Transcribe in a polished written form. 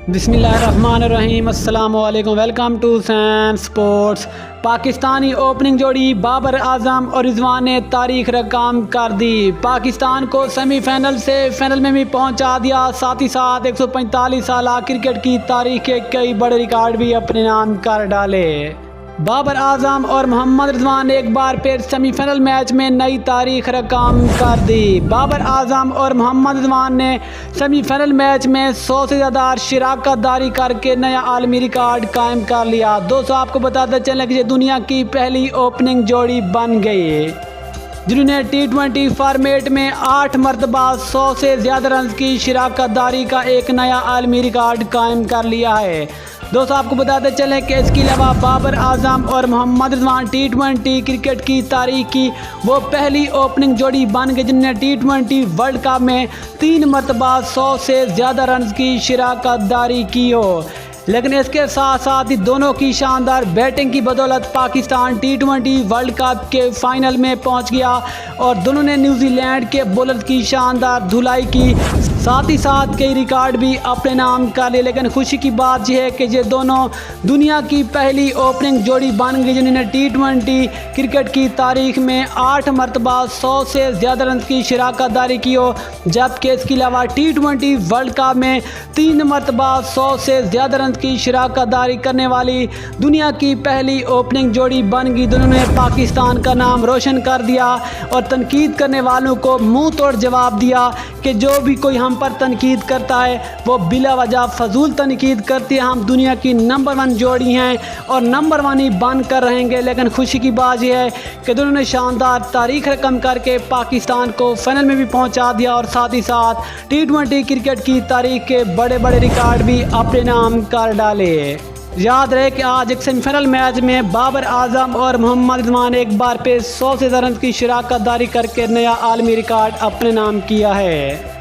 बिस्मिल्लाहिर्रहमानिर्रहीम। अस्सलाम वालेकुम। Welcome to Sun Sports. Pakistani opening जोड़ी बाबर आजम और रिजवान ने तारीख रकम कर दी। पाकिस्तान को सेमीफाइनल से फाइनल में भी पहुंचा दिया, साथ ही साथ 145 साल क्रिकेट की तारीख के कई बड़े रिकॉर्ड भी अपने नाम कर डाले। बाबर आजम और मोहम्मद रिजवान ने एक बार फिर सेमीफाइनल मैच में नई तारीख रकम कर दी। बाबर आजम और मोहम्मद रिजवान ने सेमीफाइनल मैच में 100 से ज़्यादा शिराकत दारी करके नया आलमी रिकॉर्ड कायम कर लिया। दोस्तों, आपको बताते चलें कि ये दुनिया की पहली ओपनिंग जोड़ी बन गई जिन्होंने T20 फॉर्मेट में 8 मरतबा 100 से ज़्यादा रन की शिराकत दारी का एक नया आलमी रिकॉर्ड कायम कर लिया है। दोस्तों, आपको बताते चलें कि इसके अलावा बाबर आजम और मोहम्मद रिजवान T20 क्रिकेट की तारीख की वो पहली ओपनिंग जोड़ी बन गई जिन्होंने T20 वर्ल्ड कप में 3 मरतबा 100 से ज़्यादा रन की शिराकत दारी की हो। लेकिन इसके साथ साथ ही दोनों की शानदार बैटिंग की बदौलत पाकिस्तान T20 वर्ल्ड कप के फाइनल में पहुंच गया और दोनों ने न्यूजीलैंड के बॉलर की शानदार धुलाई की, साथ ही साथ कई रिकॉर्ड भी अपने नाम कर लिए। लेकिन खुशी की बात यह है कि ये दोनों दुनिया की पहली ओपनिंग जोड़ी बन गई जिन्होंने T20 क्रिकेट की तारीख में 8 मरतबा 100 से ज़्यादा रन की शिराकत दारी की हो, जबकि इसके अलावा T20 वर्ल्ड कप में 3 मरतबा 100 से ज़्यादा रन की शिराकत दारी करने वाली दुनिया की पहली ओपनिंग जोड़ी बन गई। दोनों ने पाकिस्तान का नाम रोशन कर दिया और तनकीद करने वालों को मुंह तोड़ जवाब दिया कि जो भी कोई हम पर तनकीद करता है वो बिला वजह फजूल तनकीद करती है। हम दुनिया की नंबर 1 जोड़ी हैं और नंबर 1 ही बन कर रहेंगे। लेकिन खुशी की बात यह है कि दोनों ने शानदार तारीख रकम करके पाकिस्तान को फाइनल में भी पहुंचा दिया और साथ ही साथ T20 क्रिकेट की तारीख के बड़े बड़े रिकॉर्ड भी अपने नाम कर डाले। याद रहे कि आज एक सेमीफाइनल मैच में बाबर आजम और मोहम्मद रिजवान ने एक बार पे 100 से ज़्यादा रन की शिराकत दारी करके नया आलमी रिकॉर्ड अपने नाम किया है।